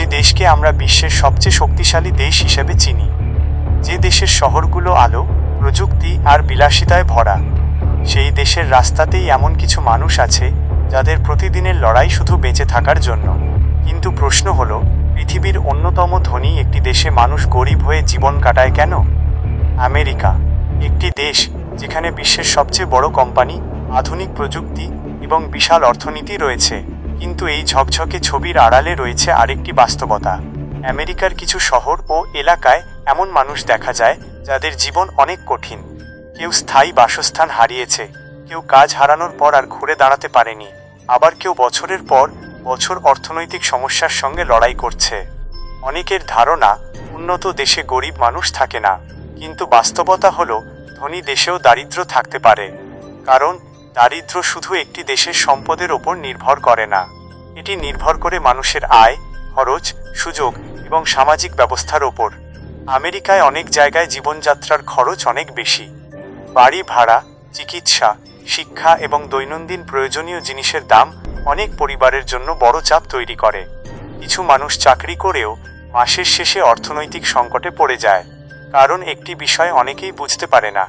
দেশকে আমরা বিশ্বের সবচেয়ে শক্তিশালী দেশ হিসেবে চিনি, যে দেশের শহরগুলো আলো, প্রযুক্তি আর বিলাসিতায় ভরা, সেই দেশের রাস্তাতেই এমন কিছু মানুষ আছে যাদের প্রতিদিনের লড়াই শুধু বেঁচে থাকার জন্য। কিন্তু প্রশ্ন হলো, পৃথিবীর অন্যতম ধনী একটি দেশে মানুষ গরিব হয়ে জীবন কাটায় কেন? আমেরিকা, একটি দেশ যেখানে বিশ্বের সবচেয়ে বড় কোম্পানি, আধুনিক প্রযুক্তি এবং বিশাল অর্থনীতি রয়েছে। কিন্তু এই ঝকঝকে ছবির আড়ালে রয়েছে আরেকটি বাস্তবতা। আমেরিকার কিছু শহর ও এলাকায় এমন মানুষ দেখা যায় যাদের জীবন অনেক কঠিন। কেউ স্থায়ী বাসস্থান হারিয়েছে, কেউ কাজ হারানোর পর আর ঘুরে দাঁড়াতে পারেনি, আবার কেউ বছরের পর বছর অর্থনৈতিক সমস্যার সঙ্গে লড়াই করছে। অনেকের ধারণা উন্নত দেশে গরিব মানুষ থাকে না, কিন্তু বাস্তবতা হলো ধনী দেশেও দারিদ্র্য থাকতে পারে। কারণ দারিদ্র্য শুধু একটি দেশের সম্পদের ওপর নির্ভর করে না, এটি নির্ভর করে মানুষের আয়, খরচ, সুযোগ এবং সামাজিক ব্যবস্থার ওপর। আমেরিকায় অনেক জায়গায় জীবনযাত্রার খরচ অনেক বেশি। বাড়ি ভাড়া, চিকিৎসা, শিক্ষা এবং দৈনন্দিন প্রয়োজনীয় জিনিসের দাম অনেক পরিবারের জন্য বড় চাপ তৈরি করে। কিছু মানুষ চাকরি করেও মাসের শেষে অর্থনৈতিক সংকটে পড়ে যায়। কারণ একটি বিষয় অনেকেই বুঝতে পারে না,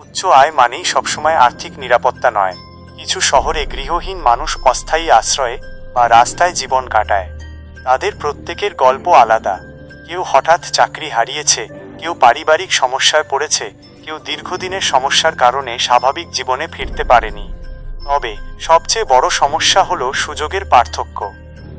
উচ্চ আয় মানেই সবসময় আর্থিক নিরাপত্তা নয়। কিছু শহরে গৃহহীন মানুষ অস্থায়ী আশ্রয়ে বা রাস্তায় জীবন কাটায়। তাদের প্রত্যেকের গল্প আলাদা। কেউ হঠাৎ চাকরি হারিয়েছে, কেউ পারিবারিক সমস্যায় পড়েছে, কেউ দীর্ঘদিনের সমস্যার কারণে স্বাভাবিক জীবনে ফিরতে পারেনি। তবে সবচেয়ে বড় সমস্যা হলো সুযোগের পার্থক্য।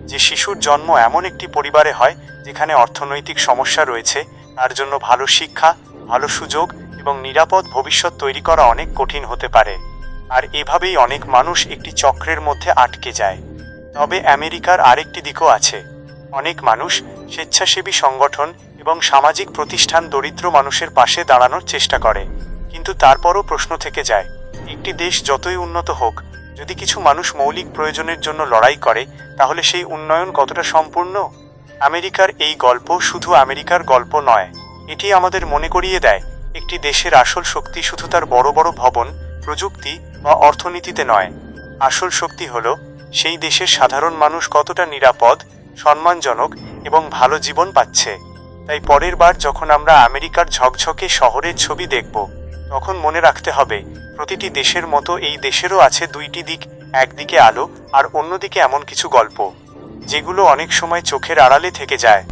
যে শিশুর জন্ম এমন একটি পরিবারে হয় যেখানে অর্থনৈতিক সমস্যা রয়েছে, তার জন্য ভালো শিক্ষা, ভালো সুযোগ এবং নিরাপদ ভবিষ্যৎ তৈরি করা অনেক কঠিন হতে পারে। আর এভাবেই অনেক মানুষ একটি চক্রের মধ্যে আটকে যায়। তবে আমেরিকার আরেকটি দিকও আছে। অনেক মানুষ, স্বেচ্ছাসেবী সংগঠন এবং সামাজিক প্রতিষ্ঠান দরিদ্র মানুষের পাশে দাঁড়ানোর চেষ্টা করে। কিন্তু তারপরও প্রশ্ন থেকে যায়, একটি দেশ যতই উন্নত হোক, যদি কিছু মানুষ মৌলিক প্রয়োজনের জন্য লড়াই করে, তাহলে সেই উন্নয়ন কতটা সম্পূর্ণ? আমেরিকার এই গল্প শুধু আমেরিকার গল্প নয়, এটি আমাদের মনে করিয়ে দেয় একটি দেশের আসল শক্তি শুধু তার বড় বড় ভবন, প্রযুক্তি বা অর্থনীতিতে নয়। আসল শক্তি হলো সেই দেশের সাধারণ মানুষ কতটা নিরাপদ, সম্মানজনক এবং ভালো জীবন পাচ্ছে। তাই পরের বার যখন আমরা আমেরিকার ঝকঝকে শহরের ছবি দেখব, তখন মনে রাখতে হবে, প্রতিটি দেশের মতো এই দেশেরও আছে দুইটি দিক, একদিকে আলো আর অন্যদিকে এমন কিছু গল্প যেগুলো অনেক সময় চোখের আড়ালে থেকে যায়।